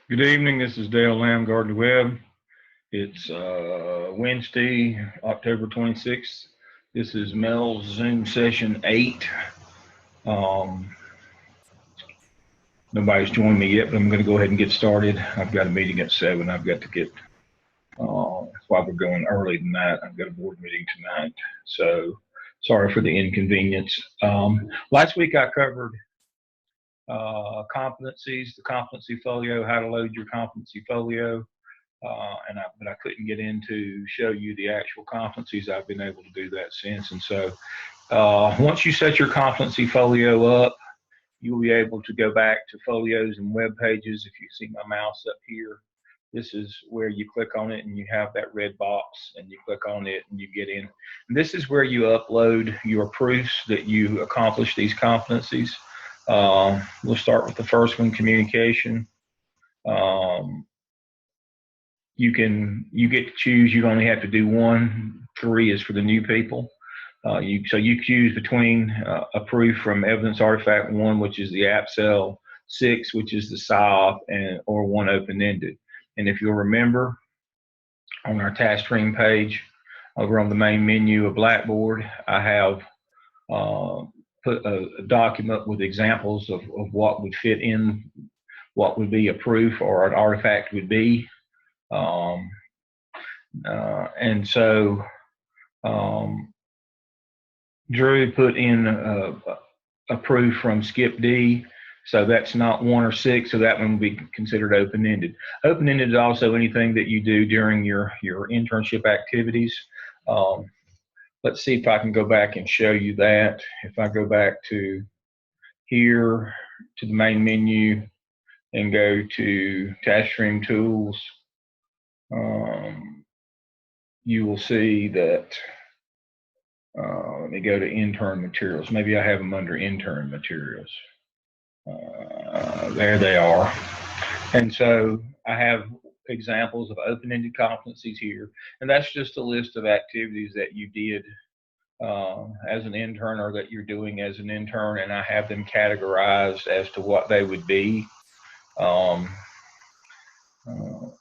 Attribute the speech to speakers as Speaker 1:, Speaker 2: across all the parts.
Speaker 1: Good evening. This is Dale Lamb, Gardner Webb. It's Wednesday, October 26th. This is Mels Zoom session 8. Nobody's joined me yet, but I'm going to go ahead and get started. I've got a meeting at 7. I've got to get, that's why we're going early tonight. I've got a board meeting tonight. So sorry for the inconvenience. Last week I covered competencies, the competency folio, how to load your competency folio. But I couldn't get in to show you the actual competencies. I've been able to do that since. And so once you set your competency folio up, you'll be able to go back to folios and web pages. If you see my mouse up here, this is where you click on it and you have that red box and you click on it and you get in. And this is where you upload your proofs that you accomplished these competencies. We'll start with the first one, communication. You get to choose. You only have to do one. 3 is for the new people. So you choose between a proof from evidence artifact 1, which is the AppSell, 6, which is the PSYOP, or 1 open-ended. And if you'll remember, on our task stream page over on the main menu of Blackboard, I have put a document with examples of what would fit in, what would be a proof or an artifact would be. And so Drew put in a proof from Skip D, so that's not 1 or 6, so that one would be considered open-ended. Open-ended is also anything that you do during your internship activities. Let's see if I can go back and show you that. If I go back to here, to the main menu, and go to Task Stream Tools, you will see that, let me go to intern materials. Maybe I have them under intern materials. There they are. And so I have examples of open-ended competencies here. And that's just a list of activities that you did as an intern or that you're doing as an intern. And I have them categorized as to what they would be.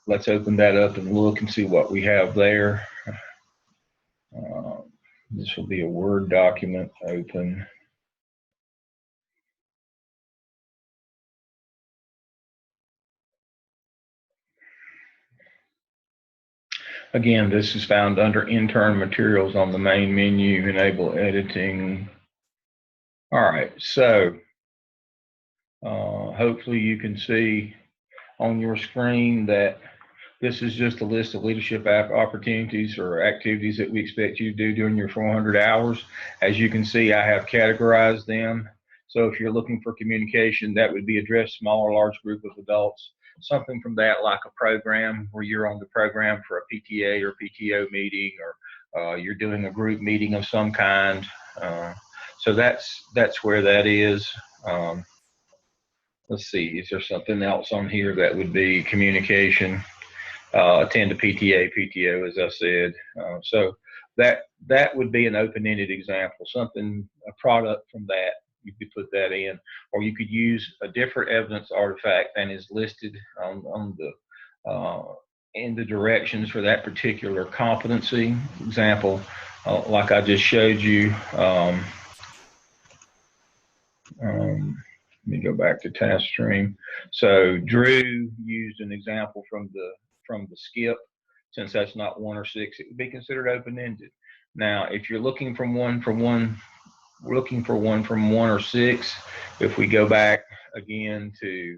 Speaker 1: Let's open that up and look and see what we have there. This will be a Word document. Open. Again, this is found under intern materials on the main menu, enable editing. All right, so hopefully you can see on your screen that this is just a list of leadership opportunities or activities that we expect you to do during your 400 hours. As you can see, I have categorized them. So if you're looking for communication, that would be address small or large group of adults. Something from that, like a program where you're on the program for a PTA or PTO meeting, or you're doing a group meeting of some kind. So that's where that is. Let's see, is there something else on here that would be communication? Attend to PTA, PTO, as I said. So that would be an open-ended example, something, a product from that. You could put that in, or you could use a different evidence artifact than is listed on the in the directions for that particular competency. Example, like I just showed you. Let me go back to task stream. So Drew used an example from the skip. Since that's not 1 or 6, it would be considered open-ended. Now, if you're looking for one from 1 or 6, if we go back again to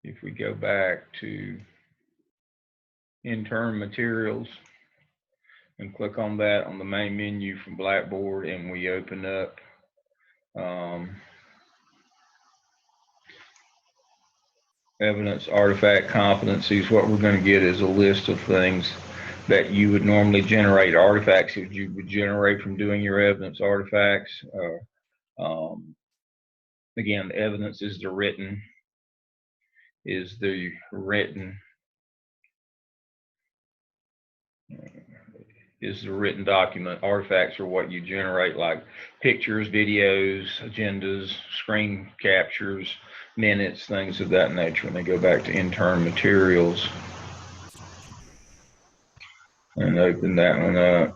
Speaker 1: if we go back to intern materials and click on that on the main menu from Blackboard, and we open up evidence artifact competencies, what we're going to get is a list of things that you would normally generate, artifacts that you would generate from doing your evidence artifacts. Again, the evidence is the written is the written document. Artifacts are what you generate, like pictures, videos, agendas, screen captures, minutes, things of that nature. When they go back to intern materials and open that one up.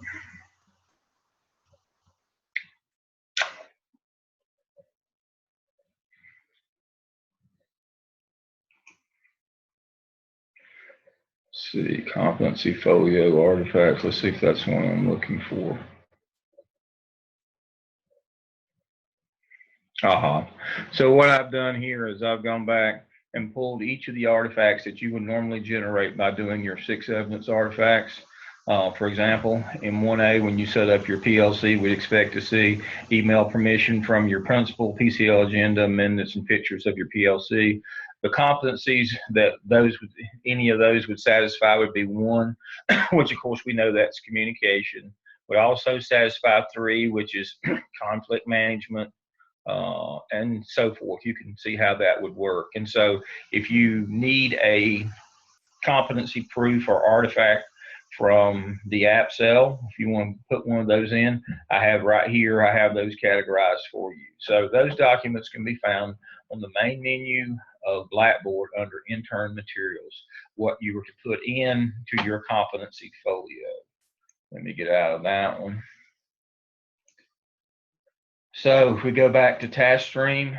Speaker 1: Let's see, competency folio artifacts. Let's see if that's one I'm looking for. So what I've done here is I've gone back and pulled each of the artifacts that you would normally generate by doing your 6 evidence artifacts. For example, in 1A, when you set up your PLC, we'd expect to see email permission from your principal, PCL agenda, minutes, and pictures of your PLC. The competencies that any of those would satisfy would be 1, which of course we know that's communication. Would also satisfy 3, which is conflict management, and so forth. You can see how that would work. And so if you need a competency proof or artifact from the app cell, if you want to put one of those in, I have right here, I have those categorized for you. So those documents can be found on the main menu of Blackboard under intern materials, what you were to put in to your competency folio. Let me get out of that one. So if we go back to task stream,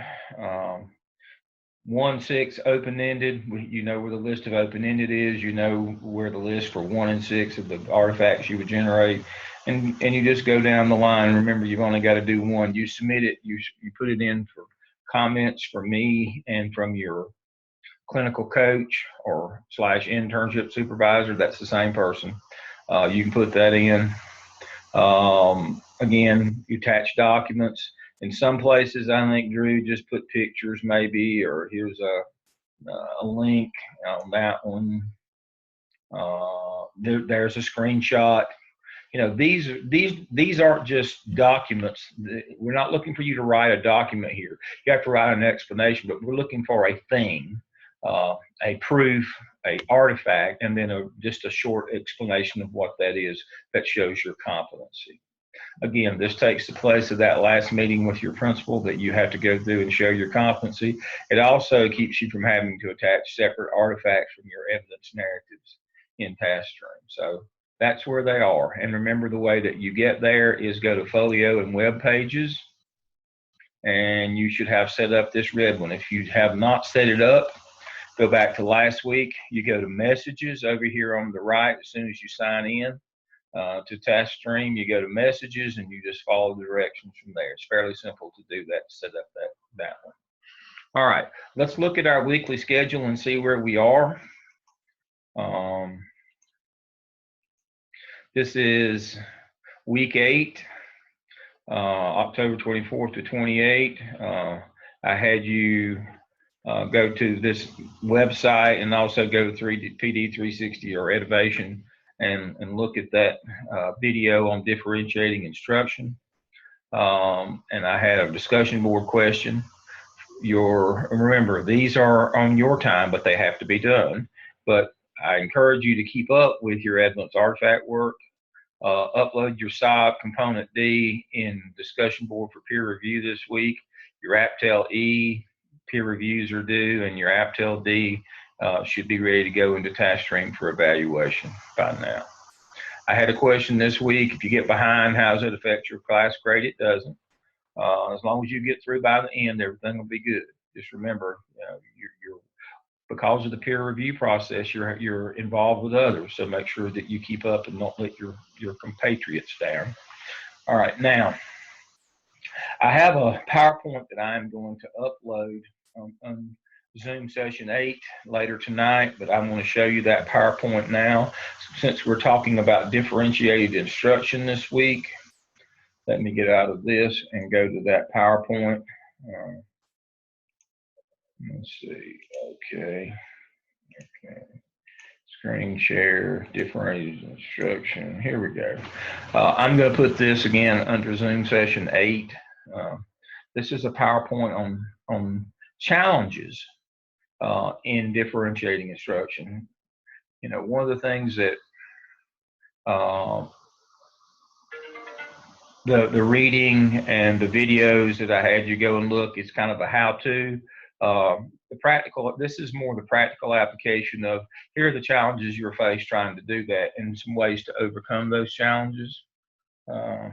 Speaker 1: 1-6 open-ended, you know where the list of open-ended is, you know where the list for 1 and 6 of the artifacts you would generate, and you just go down the line. Remember, you've only got to do one. You submit it, you put it in for comments from me and from your clinical coach or / internship supervisor. That's the same person. You can put that in. Again, you attach documents. In some places, I think Drew just put pictures maybe, or here's a link on that one. There's a screenshot. You know, these aren't just documents. We're not looking for you to write a document here. You have to write an explanation, but we're looking for a thing, a proof, a artifact, and then just a short explanation of what that is that shows your competency. Again, this takes the place of that last meeting with your principal that you have to go through and show your competency. It also keeps you from having to attach separate artifacts from your evidence narratives in task stream. So that's where they are. And remember, the way that you get there is go to folio and web pages, and you should have set up this red one. If you have not set it up, go back to last week. You go to messages over here on the right as soon as you sign in. To task stream, you go to messages and you just follow the directions from there. It's fairly simple to do that, set up that one. All right, let's look at our weekly schedule and see where we are. This is week 8, October 24th to 28. I had you go to this website and also go to PD 360 or Edivation and look at that video on differentiating instruction. And I had a discussion board question. Remember, these are on your time, but they have to be done. But I encourage you to keep up with your evidence artifact work. Upload your SOB component D in discussion board for peer review this week. Your APTEL E peer reviews are due, and your APTEL D should be ready to go into task stream for evaluation by now. I had a question this week. If you get behind, how does it affect your class grade? It doesn't. As long as you get through by the end, everything will be good. Just remember, you're because of the peer review process, you're involved with others. So make sure that you keep up and don't let your compatriots down. All right, now I have a PowerPoint that I'm going to upload on Zoom session 8 later tonight, but I want to show you that PowerPoint now. Since we're talking about differentiated instruction this week, let me get out of this and go to that PowerPoint. Let's see, okay. Screen share, differentiated instruction, here we go. I'm going to put this again under Zoom session 8. This is a PowerPoint on challenges in differentiating instruction. You know, one of the things that uh, the reading and the videos that I had you go and look is kind of a how-to. The practical, this is more the practical application of here are the challenges you're faced trying to do that and some ways to overcome those challenges. Uh,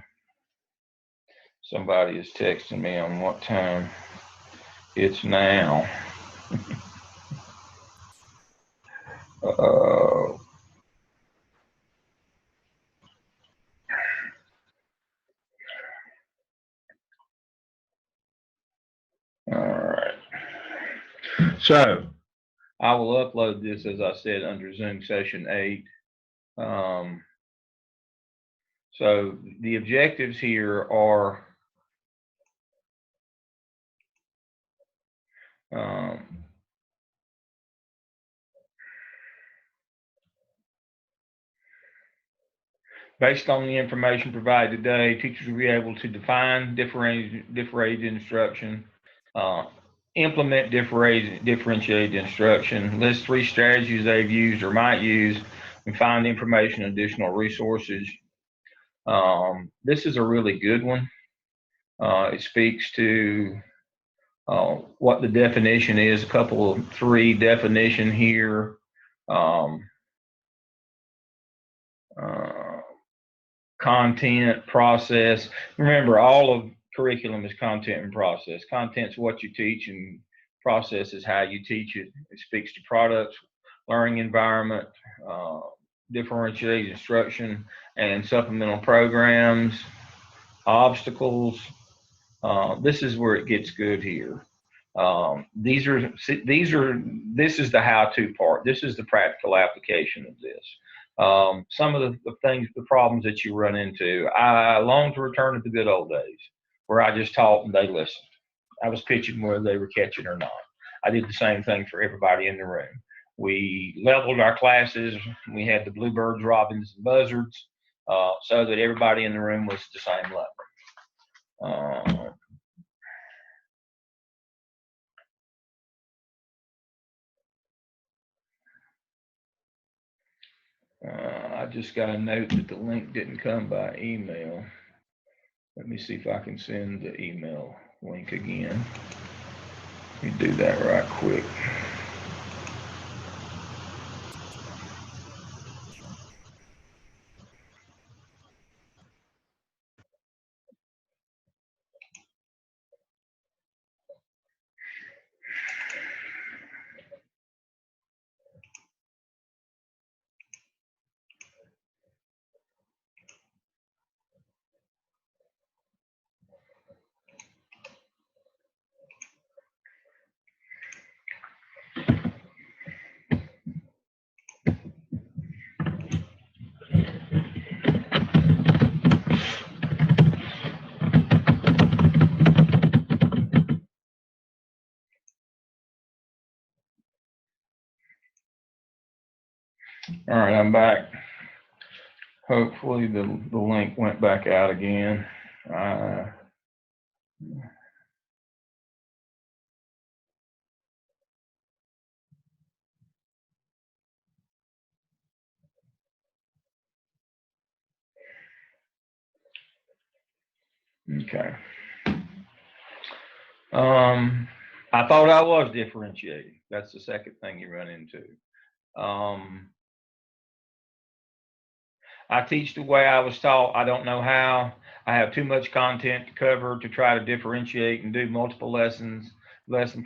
Speaker 1: Somebody is texting me on what time it's now. All right. So I will upload this, as I said, under Zoom session 8. So the objectives here are based on the information provided today, teachers will be able to define differentiated instruction, uh, implement differentiated instruction, list 3 strategies they've used or might use, and find information and additional resources. This is a really good one. It speaks to what the definition is, a couple of 3 definition here. Content, process. Remember, all of curriculum is content and process. Content's what you teach, and process is how you teach it. It speaks to products, learning environment, differentiated instruction, and supplemental programs, obstacles. This is where it gets good here. This is the how-to part. This is the practical application of this. Some of the things, the problems that you run into. I long to return to the good old days where I just taught and they listened. I was pitching whether they were catching or not. I did the same thing for everybody in the room. We leveled our classes. We had the bluebirds, robins, and buzzards, so that everybody in the room was the same level. I just got a note that the link didn't come by email. Let me see if I can send the email link again. Let me do that right quick. All right, I'm back. Hopefully the link went back out again. Okay. I thought I was differentiating. That's the second thing you run into. I teach the way I was taught. I don't know how. I have too much content to cover to try to differentiate and do multiple lesson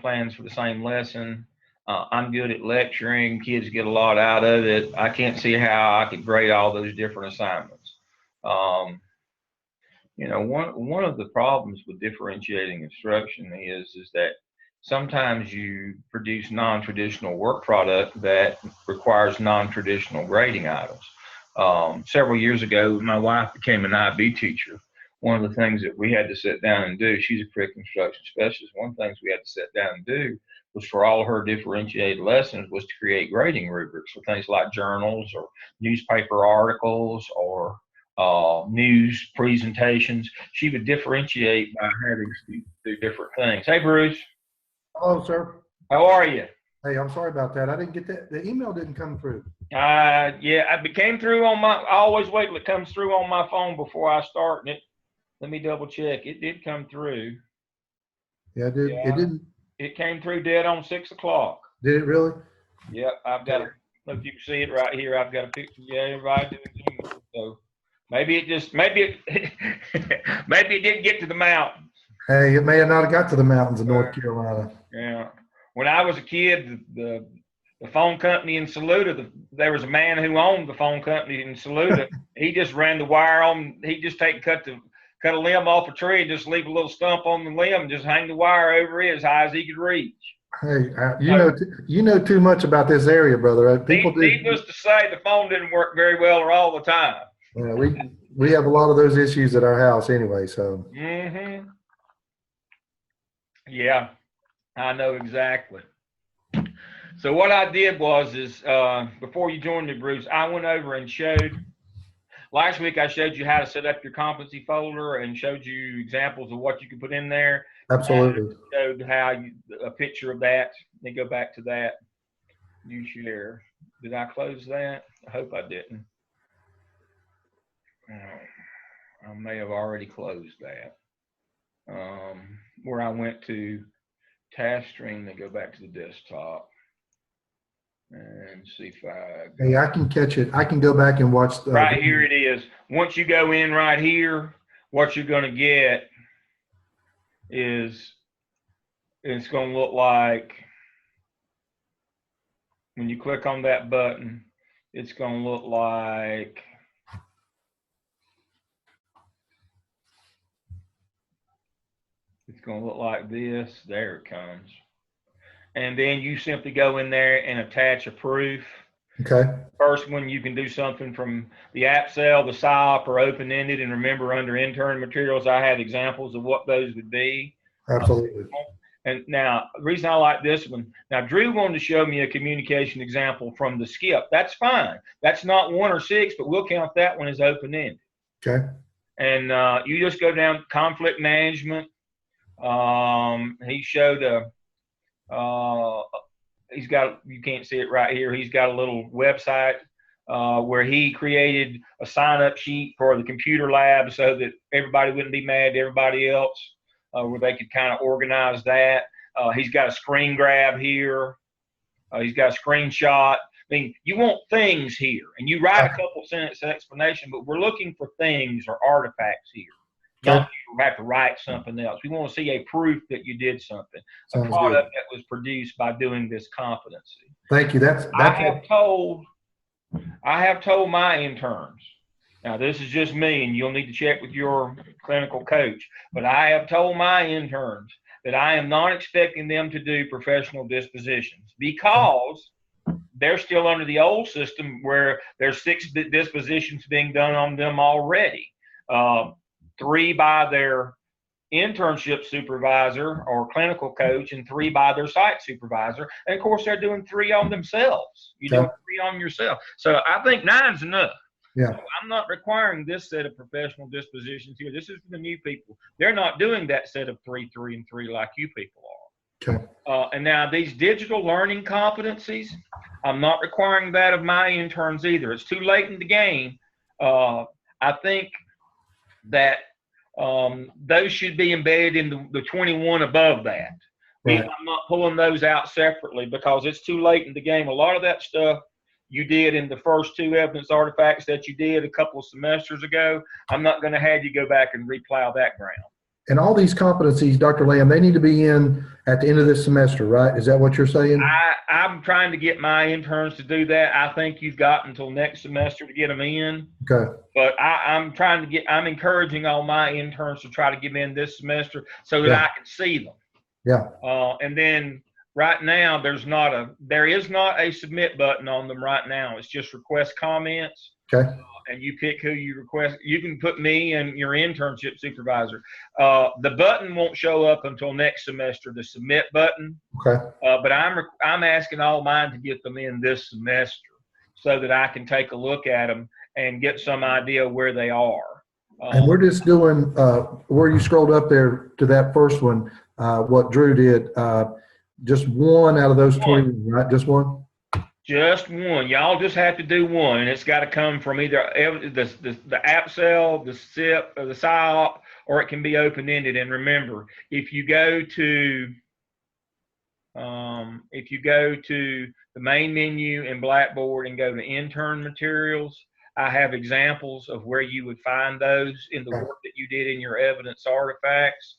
Speaker 1: plans for the same lesson. I'm good at lecturing. Kids get a lot out of it. I can't see how I could grade all those different assignments. You know, one of the problems with differentiating instruction is that sometimes you produce non-traditional work product that requires non-traditional grading items. Several years ago, my wife became an IB teacher. One of the things that we had to sit down and do, she's a curriculum instruction specialist. One of the things we had to sit down and do was for all her differentiated lessons was to create grading rubrics for things like journals or newspaper articles or news presentations. She would differentiate by having to do different things. Hey, Bruce.
Speaker 2: Hello, sir.
Speaker 1: How are you?
Speaker 2: Hey, I'm sorry about that. I didn't get that. The email didn't come through.
Speaker 1: Yeah, it came through on my. I always wait till it comes through on my phone before I start it. Let me double check. It did come through.
Speaker 2: Yeah, it did. It
Speaker 1: Yeah,
Speaker 2: didn't.
Speaker 1: it came through dead on 6 o'clock.
Speaker 2: Did it really?
Speaker 1: Yep, I've got a. If you can see it right here, I've got a picture. Yeah, everybody doing Zoom. So maybe it just maybe it maybe it didn't get to the mountain.
Speaker 2: Hey, it may have not have got to the mountains of North Carolina.
Speaker 1: Yeah, when I was a kid, the phone company in Saluda, there was a man who owned the phone company in Saluda. He just ran the wire on. He just cut a limb off a tree and just leave a little stump on the limb and just hang the wire over it as high as he could reach.
Speaker 2: Hey, you know too much about this area, brother. People do.
Speaker 1: Needless to say, the phone didn't work very well or all the time.
Speaker 2: We have a lot of those issues at our house anyway. So.
Speaker 1: Mm-hmm. Yeah, I know exactly. So what I did is before you joined me, Bruce, I went over and showed. Last week I showed you how to set up your competency folder and showed you examples of what you could put in there.
Speaker 2: Absolutely.
Speaker 1: Showed how a picture of that. Let me go back to that. You share. Did I close that? I hope I didn't. I may have already closed that. Where I went to task stream, they go back to the desktop and see if
Speaker 2: Hey, I can catch it. I can go back and watch.
Speaker 1: Right here it is. Once you go in right here, what you're going to get is it's going to look like when you click on that button, it's going to look like this. There it comes. And then you simply go in there and attach a proof.
Speaker 2: Okay.
Speaker 1: First one, you can do something from the app cell, the SIOP, or open-ended. And remember, under intern materials, I have examples of what those would be.
Speaker 2: Absolutely.
Speaker 1: And now, the reason I like this one, now Drew wanted to show me a communication example from the skip. That's fine. That's not 1 or 6, but we'll count that one as open-ended.
Speaker 2: Okay.
Speaker 1: And you just go down conflict management. He showed he's got, you can't see it right here, he's got a little website where he created a sign-up sheet for the computer lab so that everybody wouldn't be mad at everybody else, where they could kind of organize that. He's got a screen grab here. He's got a screenshot. I mean, you want things here, and you write a couple sentence explanation, but we're looking for things or artifacts here. Not you have to write something else. We want to see a proof that you did something, a product that was produced by doing this competency.
Speaker 2: Thank you.
Speaker 1: I have told my interns. Now, this is just me, and you'll need to check with your clinical coach, but I have told my interns that I am not expecting them to do professional dispositions because they're still under the old system where there's 6 dispositions being done on them already. 3 by their internship supervisor or clinical coach and 3 by their site supervisor. And of course, they're doing 3 on themselves. You do 3 on yourself. So I think 9's enough.
Speaker 2: Yeah.
Speaker 1: So I'm not requiring this set of professional dispositions here. This is for the new people. They're not doing that set of 3, 3, and 3 like you people are.
Speaker 2: Okay.
Speaker 1: And now these digital learning competencies, I'm not requiring that of my interns either. It's too late in the game. I think that those should be embedded in the 21 above that. Right. I'm not pulling those out separately because it's too late in the game. A lot of that stuff you did in the first 2 evidence artifacts that you did a couple of semesters ago. I'm not going to have you go back and replow that ground.
Speaker 2: And all these competencies, Dr. Lamb, they need to be in at the end of this semester, right? Is that what you're saying?
Speaker 1: I'm trying to get my interns to do that. I think you've got until next semester to get them in.
Speaker 2: Okay.
Speaker 1: But I'm encouraging all my interns to try to get in this semester so that I can see them.
Speaker 2: Yeah.
Speaker 1: And then right now, there is not a submit button on them right now. It's just request comments.
Speaker 2: Okay.
Speaker 1: And you pick who you request. You can put me and your internship supervisor. The button won't show up until next semester, the submit button.
Speaker 2: Okay.
Speaker 1: But I'm asking all mine to get them in this semester so that I can take a look at them and get some idea where they are.
Speaker 2: And we're just doing where you scrolled up there to that first one, what Drew did. Just one out of those
Speaker 1: One.
Speaker 2: 20, right? Just one?
Speaker 1: Just one. Y'all just have to do one, and it's got to come from either the app cell, the SIP, or the PSYOP, or it can be open-ended. And remember, if you go to the main menu in Blackboard and go to intern materials, I have examples of where you would find those in the
Speaker 2: Okay.
Speaker 1: work that you did in your evidence artifacts.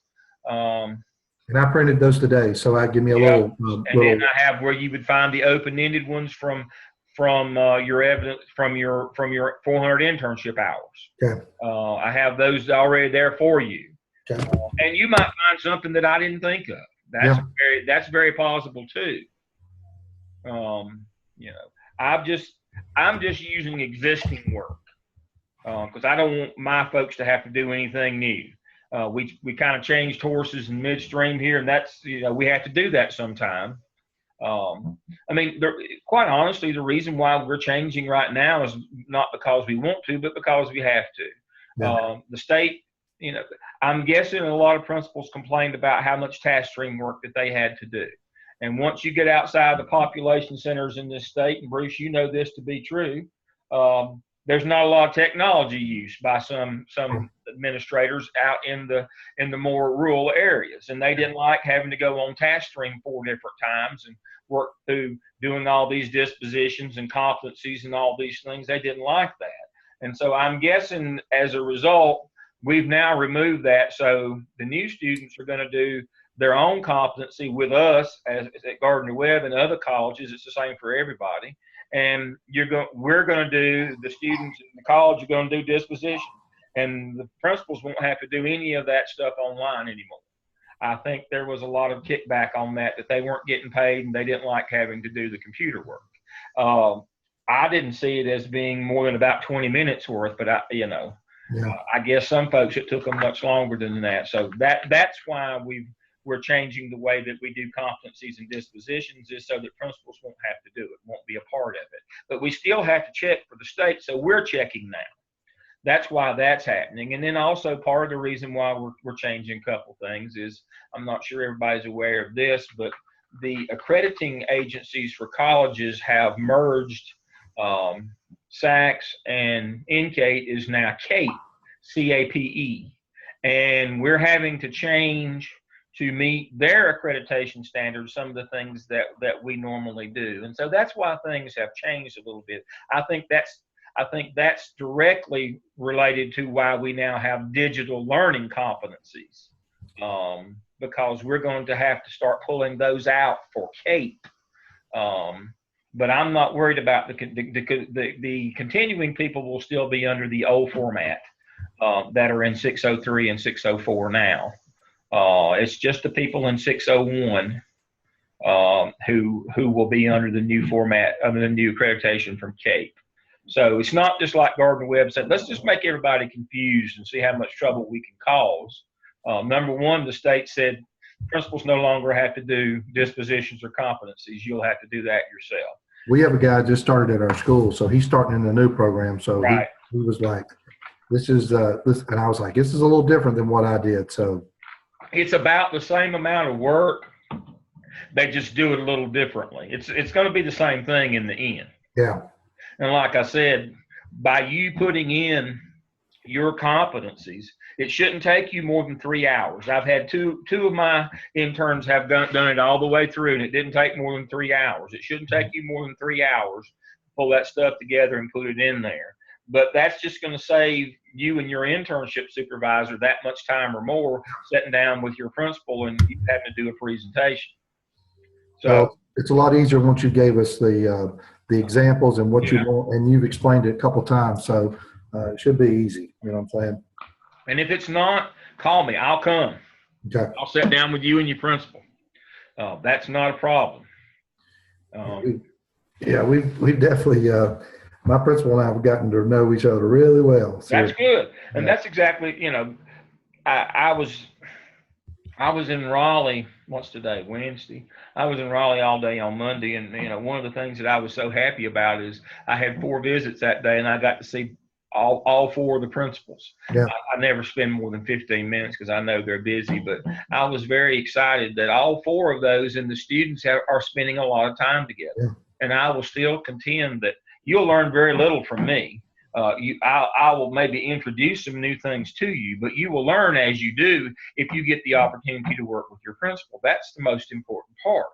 Speaker 2: And I printed those today, so I give me a
Speaker 1: Yep.
Speaker 2: little,
Speaker 1: And then I have where you would find the open-ended ones from your evidence from your 400 internship hours.
Speaker 2: Okay.
Speaker 1: I have those already there for you.
Speaker 2: Okay.
Speaker 1: And you might find something that I didn't think of. That's very possible too. You know, I'm just using existing work because I don't want my folks to have to do anything new. We kind of changed horses in midstream here, and that's, we have to do that sometime. I mean, quite honestly, the reason why we're changing right now is not because we want to, but because we have to.
Speaker 2: Yeah.
Speaker 1: The state, I'm guessing a lot of principals complained about how much task stream work that they had to do. And once you get outside the population centers in this state, and Bruce, you know this to be true, there's not a lot of technology use by some administrators out in the more rural areas, and they didn't like having to go on task stream 4 different times and work through doing all these dispositions and competencies and all these things. They didn't like that, and so I'm guessing as a result, we've now removed that. So the new students are going to do their own competency with us as at Gardner Webb and other colleges. It's the same for everybody. And we're going to do, the students in the college are going to do disposition, and the principals won't have to do any of that stuff online anymore. I think there was a lot of kickback on that they weren't getting paid and they didn't like having to do the computer work. I didn't see it as being more than about 20 minutes worth, but I guess some folks it took them much longer than that. So that's why we're changing the way that we do competencies and dispositions, is so that principals won't have to do it, won't be a part of it. But we still have to check for the state, so we're checking now. That's why that's happening. And then also part of the reason why we're changing a couple things is, I'm not sure everybody's aware of this, but the accrediting agencies for colleges have merged. SACS and NCATE is now CAPE, CAPE. And we're having to change to meet their accreditation standards some of the things that we normally do. And so that's why things have changed a little bit. I think that's directly related to why we now have digital learning competencies, because we're going to have to start pulling those out for CAPE. But I'm not worried about the continuing people will still be under the old format that are in 603 and 604 now. It's just the people in 601 who will be under the new format, under the new accreditation from CAPE. So it's not just like Gardner Webb said, let's just make everybody confused and see how much trouble we can cause. Number one, the state said principals no longer have to do dispositions or competencies. You'll have to do that yourself.
Speaker 2: We have a guy just started at our school, so he's starting in the new program. So
Speaker 1: right.
Speaker 2: he was like, this is this, and I was like, this is a little different than what I did. So
Speaker 1: it's about the same amount of work. They just do it a little differently. It's going to be the same thing in the end.
Speaker 2: Yeah.
Speaker 1: And like I said, by you putting in your competencies, it shouldn't take you more than 3 hours. I've had two of my interns have done it all the way through, and it didn't take more than 3 hours. It shouldn't take you more than 3 hours to pull that stuff together and put it in there. But that's just going to save you and your internship supervisor that much time or more sitting down with your principal and you having to do a presentation. So
Speaker 2: well, it's a lot easier once you gave us the examples and what you want, and you've explained it a couple times. So it should be easy. You know what I'm saying?
Speaker 1: And if it's not, call me. I'll come.
Speaker 2: Okay.
Speaker 1: I'll sit down with you and your principal. That's not a problem.
Speaker 2: We've definitely, my principal and I have gotten to know each other really well. So,
Speaker 1: that's good. And that's exactly, I was in Raleigh, what's today, Wednesday? I was in Raleigh all day on Monday. And, one of the things that I was so happy about is I had 4 visits that day, and I got to see all four of the principals.
Speaker 2: Yeah.
Speaker 1: I never spend more than 15 minutes because I know they're busy, but I was very excited that all four of those and the students are spending a lot of time together.
Speaker 2: Yeah.
Speaker 1: And I will still contend that you'll learn very little from me. I will maybe introduce some new things to you, but you will learn as you do if you get the opportunity to work with your principal. That's the most important part.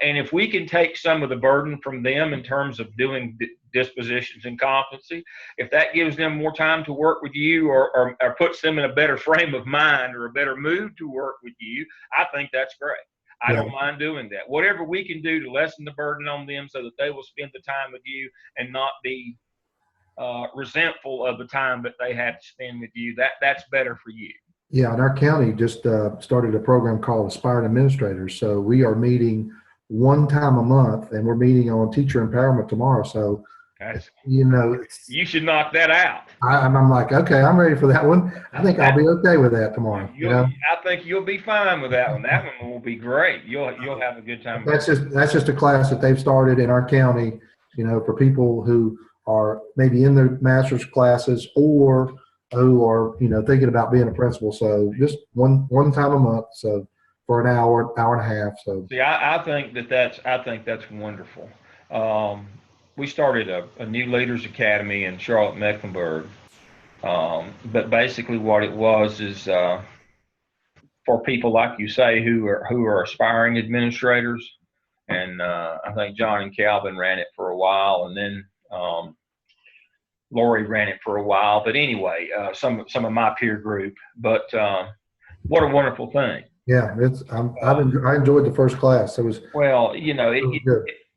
Speaker 1: And if we can take some of the burden from them in terms of doing dispositions and competency, if that gives them more time to work with you or puts them in a better frame of mind or a better mood to work with you, I think that's great. I don't mind doing that. Whatever we can do to lessen the burden on them so that they will spend the time with you and not be resentful of the time that they had to spend with you, that's better for you.
Speaker 2: Yeah, and our county just started a program called Aspiring Administrators. So we are meeting one time a month, and we're meeting on teacher empowerment tomorrow. So,
Speaker 1: you should knock that out.
Speaker 2: I'm like, okay, I'm ready for that one. I think I'll be okay with that tomorrow.
Speaker 1: I think you'll be fine with that one. That one will be great. You'll have a good time.
Speaker 2: That's just a class that they've started in our county, for people who are maybe in their master's classes or who are, thinking about being a principal. So just one time a month. So for an hour and a half. So
Speaker 1: see, I think that's wonderful. We started a new leaders academy in Charlotte, Mecklenburg. But basically what it was is for people like you say who are aspiring administrators. And I think John and Calvin ran it for a while, and then Lori ran it for a while. But anyway, some of my peer group. But what a wonderful thing.
Speaker 2: Yeah, I enjoyed the first class. It was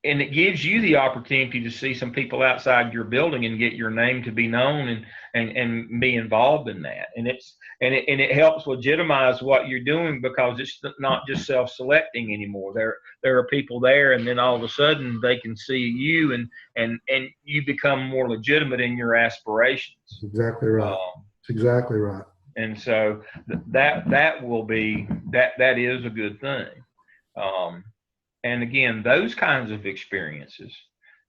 Speaker 1: and it gives you the opportunity to see some people outside your building and get your name to be known and be involved in that. And it helps legitimize what you're doing because it's not just self-selecting anymore. There are people there, and then all of a sudden they can see you and you become more legitimate in your aspirations.
Speaker 2: That's exactly right. That's exactly right.
Speaker 1: And so that will be that is a good thing. And again, those kinds of experiences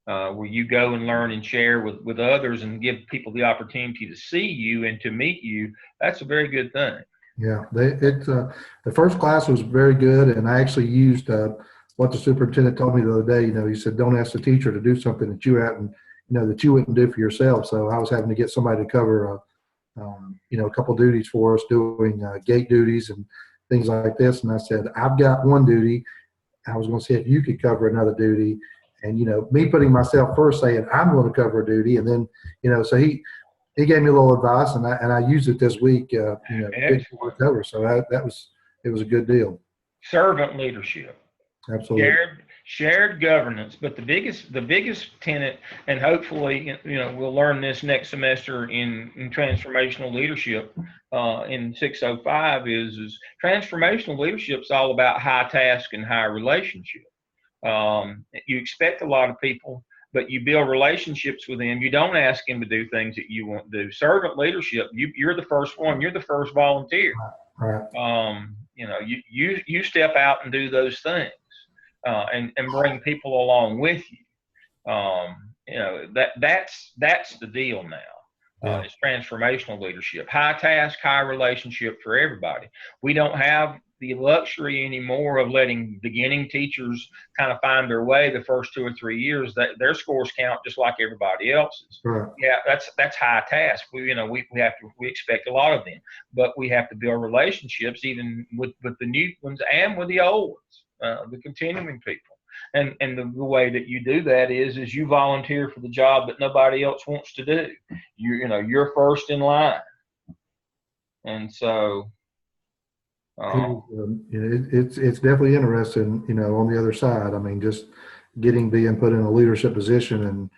Speaker 1: where you go and learn and share with others and give people the opportunity to see you and to meet you, that's a very good thing.
Speaker 2: Yeah, the first class was very good, and I actually used what the superintendent told me the other day. He said, don't ask the teacher to do something that you hadn't, that you wouldn't do for yourself. So I was having to get somebody to cover, a couple duties for us, doing gate duties and things like this. And I said, I've got one duty. I was going to see if you could cover another duty, and me putting myself first, saying I'm going to cover a duty, and then so he gave me a little advice, and I used it this week. Cover, so it was a good deal.
Speaker 1: Servant leadership,
Speaker 2: absolutely.
Speaker 1: Shared governance, but the biggest tenet, and hopefully we'll learn this next semester in transformational leadership in 605 is transformational leadership is all about high task and high relationship. You expect a lot of people, but you build relationships with them. You don't ask them to do things that you won't do. Servant leadership, you're the first one. You're the first volunteer.
Speaker 2: Right.
Speaker 1: You step out and do those things. And bring people along with you. That's the deal now. It's transformational leadership, high task, high relationship for everybody. We don't have the luxury anymore of letting beginning teachers kind of find their way the first 2 or 3 years. That their scores count just like everybody else's.
Speaker 2: Right.
Speaker 1: Yeah, that's high task. We expect a lot of them, but we have to build relationships even with the new ones and with the old ones. The continuing people, and the way that you do that is you volunteer for the job that nobody else wants to do. You're first in line, and so
Speaker 2: it's definitely interesting. On the other side, I mean, just being put in a leadership position and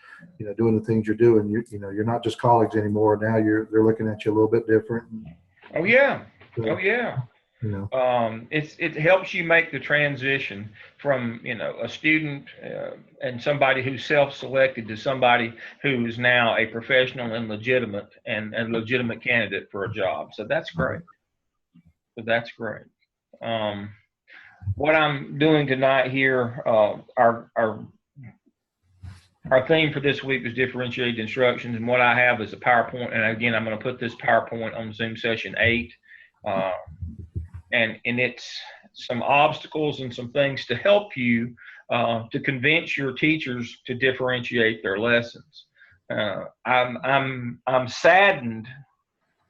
Speaker 2: doing the things you're doing. You're not just colleagues anymore. Now they're looking at you a little bit different.
Speaker 1: Oh yeah. It helps you make the transition from a student and somebody who's self-selected to somebody who is now a professional and legitimate candidate for a job. So that's great. What I'm doing tonight here, our our theme for this week was differentiated instructions, and what I have is a PowerPoint. And again, I'm going to put this PowerPoint on Zoom session 8, uh, and it's some obstacles and some things to help you to convince your teachers to differentiate their lessons. I'm saddened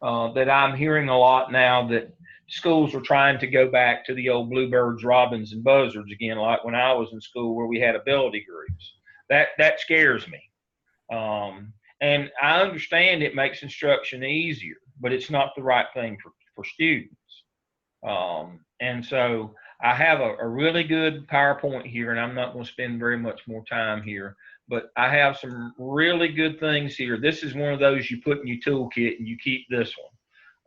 Speaker 1: that I'm hearing a lot now that schools are trying to go back to the old bluebirds, robins, and buzzards again, like when I was in school where we had ability groups. That scares me. And I understand it makes instruction easier, but it's not the right thing for students. And so I have a really good PowerPoint here, and I'm not going to spend very much more time here, but I have some really good things here. This is one of those you put in your toolkit and you keep this one.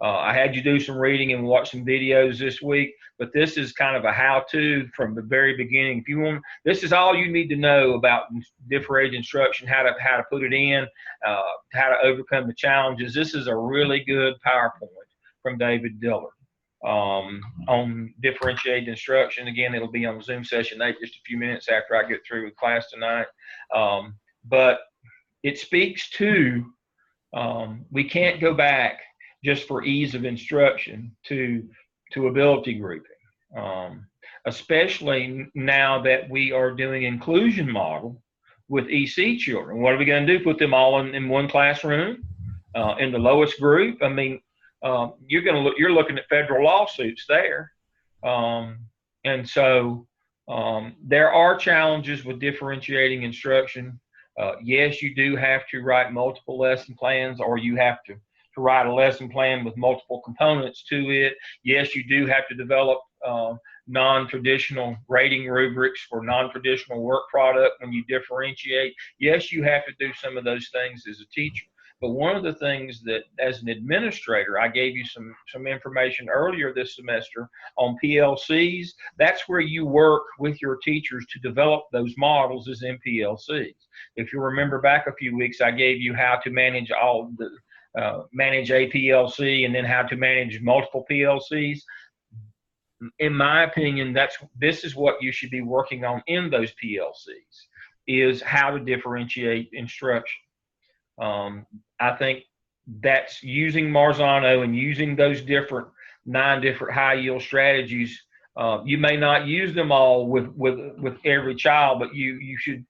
Speaker 1: I had you do some reading and watch some videos this week, but this is kind of a how-to from the very beginning. If you want, this is all you need to know about differentiated instruction, how to put it in, how to overcome the challenges. This is a really good PowerPoint from David Dillard on differentiated instruction. Again, it'll be on Zoom session 8 just a few minutes after I get through with class tonight. But it speaks to we can't go back just for ease of instruction to ability grouping, especially now that we are doing inclusion model with EC children. What are we going to do? Put them all in one classroom in the lowest group? I mean, you're looking at federal lawsuits there, and so there are challenges with differentiating instruction. Yes, you do have to write multiple lesson plans, or you have to write a lesson plan with multiple components to it. Yes, you do have to develop non-traditional rating rubrics for non-traditional work product when you differentiate. Yes, you have to do some of those things as a teacher. But one of the things that, as an administrator, I gave you some information earlier this semester on PLCs. That's where you work with your teachers to develop those models as in PLCs. If you remember back a few weeks, I gave you how to manage manage a PLC and then how to manage multiple PLCs. In my opinion, this is what you should be working on in those PLCs, is how to differentiate instruction. I think that's using Marzano and using those 9 different high yield strategies. You may not use them all with every child, but you should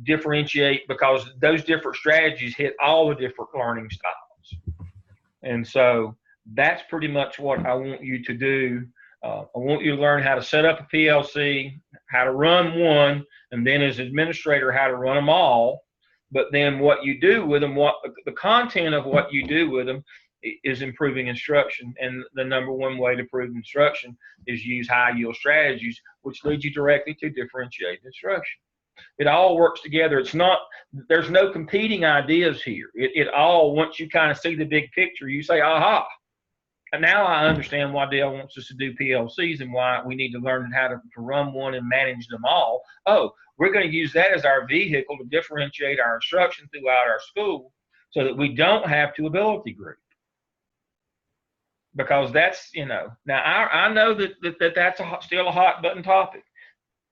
Speaker 1: differentiate, because those different strategies hit all the different learning styles. And so that's pretty much what I want you to do. I want you to learn how to set up a PLC, how to run one, and then as an administrator, how to run them all. But then what you do with them, what the content of what you do with them is improving instruction. And the number one way to improve instruction is use high yield strategies, which leads you directly to differentiated instruction. It all works together. There's no competing ideas here. It all, once you kind of see the big picture, you say, aha, and now I understand why Dale wants us to do PLCs and why we need to learn how to run one and manage them all. Oh, we're going to use that as our vehicle to differentiate our instruction throughout our school so that we don't have to ability group. Because that's, now I know that's still a hot button topic.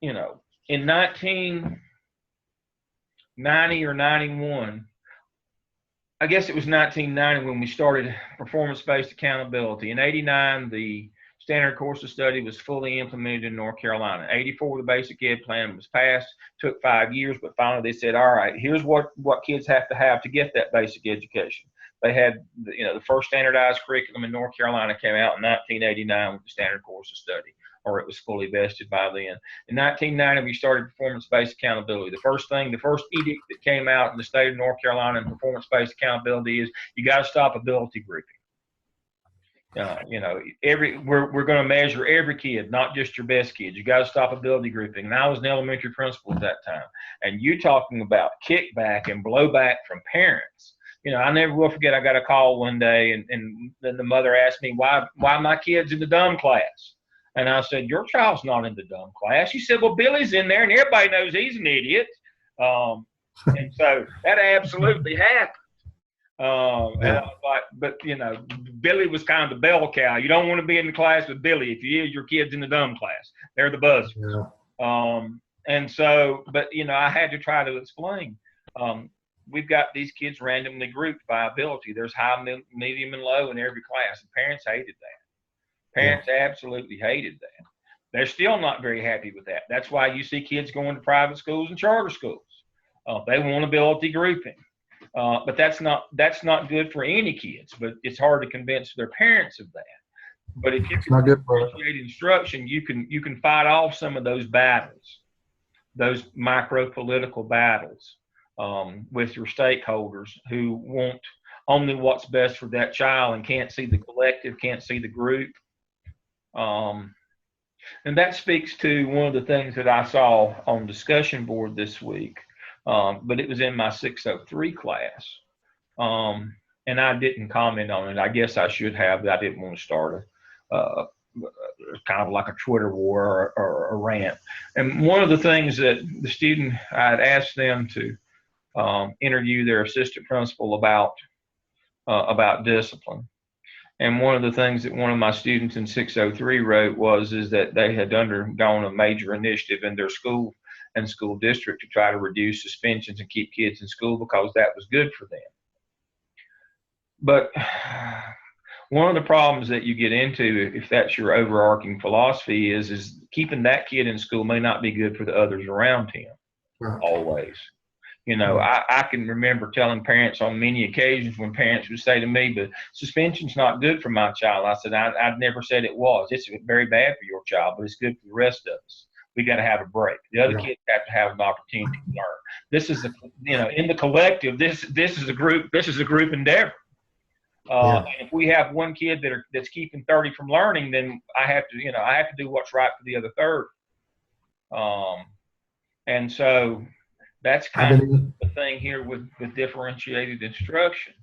Speaker 1: In 1990 or 91, I guess it was 1990 when we started performance-based accountability. In 89, the standard course of study was fully implemented in North Carolina. 84, the basic ed plan was passed, took 5 years, but finally they said, all right, here's what kids have to get that basic education. They had, the first standardized curriculum in North Carolina came out in 1989 with the standard course of study, or it was fully vested by then. In 1990, we started performance-based accountability. The first edict that came out in the state of North Carolina in performance-based accountability is you got to stop ability grouping. We're going to measure every kid, not just your best kids. You got to stop ability grouping. And I was an elementary principal at that time. And you talking about kickback and blowback from parents. I never will forget, I got a call one day and then the mother asked me why my kid's in the dumb class. And I said, your child's not in the dumb class. She said, well, Billy's in there and everybody knows he's an idiot. And so that absolutely happened. And I was like, but Billy was kind of the bell cow. You don't want to be in the class with Billy. If you is, your kid's in the dumb class. They're the buzzers. Yeah. And so, but I had to try to explain. We've got these kids randomly grouped by ability. There's high, medium, and low in every class. And parents hated that. Parents absolutely hated that. They're still not very happy with that. That's why you see kids going to private schools and charter schools. They want ability grouping. But that's not good for any kids. But it's hard to convince their parents of that. But if you can differentiate instruction, you can fight off some of those battles, those micro-political battles with your stakeholders who want only what's best for that child and can't see the collective, can't see the group. And that speaks to one of the things that I saw on discussion board this week, but it was in my 603 class. And I didn't comment on it. I guess I should have, but I didn't want to start kind of like a Twitter war or a rant. And one of the things that the student, I had asked them to interview their assistant principal about discipline. And one of the things that one of my students in 603 wrote is that they had undergone a major initiative in their school and school district to try to reduce suspensions and keep kids in school because that was good for them. But one of the problems that you get into, if that's your overarching philosophy, is keeping that kid in school may not be good for the others around him. Right. Always. You know, I can remember telling parents on many occasions when parents would say to me, "But suspension's not good for my child." I said, I'd never said it was. It's very bad for your child, but it's good for the rest of us. We got to have a break. The other kids have to have an opportunity to learn. This is in the collective. This is a group endeavor. And if we have one kid that's keeping 30 from learning, then I have to do what's right for the other 30. And so that's kind of the thing here with differentiated instruction.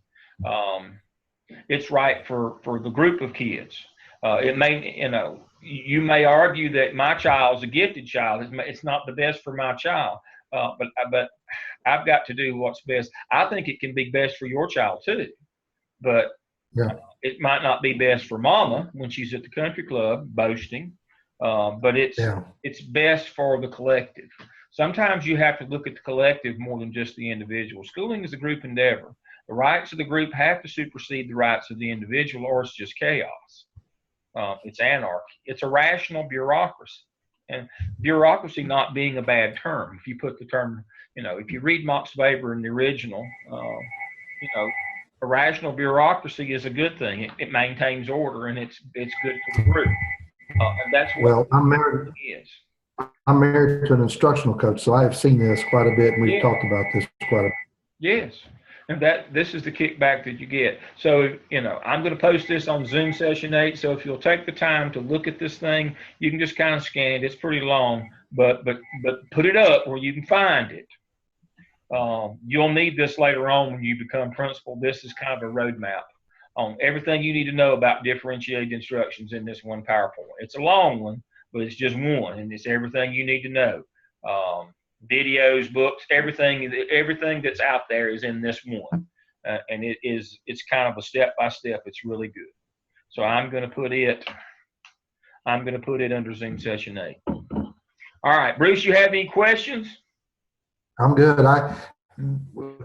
Speaker 1: It's right for the group of kids. It may, you may argue that my child's a gifted child. It's not the best for my child, but I've got to do what's best. I think it can be best for your child too, but it might not be best for mama when she's at the country club boasting. But it's best for the collective. Sometimes you have to look at the collective more than just the individual. Schooling is a group endeavor. The rights of the group have to supersede the rights of the individual, or it's just chaos. It's anarchy. It's a rational bureaucracy. And bureaucracy not being a bad term. If you put the term, if you read Max Weber in the original, a rational bureaucracy is a good thing. It maintains order, and it's good for the group. And that's what
Speaker 2: I'm married. I'm married to an instructional coach, so I have seen this quite a bit, and we've talked about this quite a bit.
Speaker 1: Yes, and this is the kickback that you get. So, I'm going to post this on Zoom session 8. So if you'll take the time to look at this thing, you can just kind of scan it. It's pretty long, but put it up where you can find it. You'll need this later on when you become principal. This is kind of a roadmap on everything you need to know about differentiated instructions in this one PowerPoint. It's a long one, but it's just one, and it's everything you need to know. Videos, books, everything that's out there is in this one, and it's kind of a step by step. It's really good. So I'm going to put it under Zoom session 8. All right, Bruce, you have any questions?
Speaker 2: I'm good.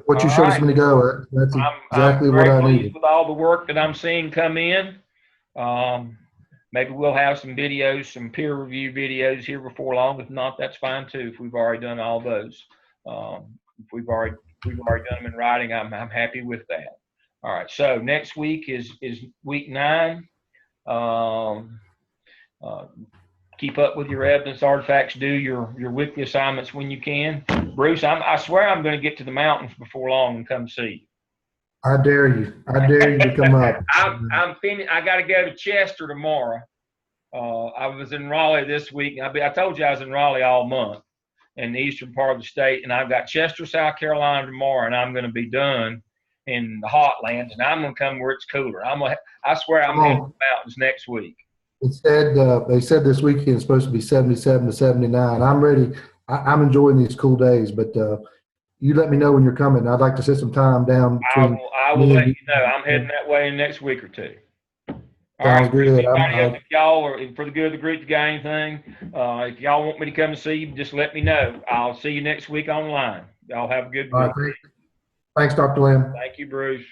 Speaker 2: What you showed us a minute ago, that's exactly what I needed.
Speaker 1: With all the work that I'm seeing come in, maybe we'll have some videos, some peer review videos here before long. If not, that's fine too. If we've already done all those, if we've already done them in writing, I'm happy with that. All right. So next week is week 9. Keep up with your evidence artifacts. Do your weekly assignments when you can. Bruce, I swear I'm going to get to the mountains before long and come see you.
Speaker 2: I dare you. I dare you to come up.
Speaker 1: I'm finished. I got to go to Chester tomorrow. I was in Raleigh this week. I told you I was in Raleigh all month in the eastern part of the state, and I've got Chester, South Carolina tomorrow, and I'm going to be done in the hot lands, and I'm going to come where it's cooler. I swear I'm heading to the mountains next week.
Speaker 2: They said this weekend is supposed to be 77 to 79. I'm ready. I'm enjoying these cool days, but you let me know when you're coming. I'd like to sit some time down.
Speaker 1: I will let you know. I'm heading that way in the next week or two.
Speaker 2: Sounds good.
Speaker 1: If y'all, or for the good of the group, you got anything, if y'all want me to come and see you, just let me know. I'll see you next week online. Y'all have a good
Speaker 2: All
Speaker 1: week.
Speaker 2: right, thanks, Dr. Lamb.
Speaker 1: Thank you, Bruce.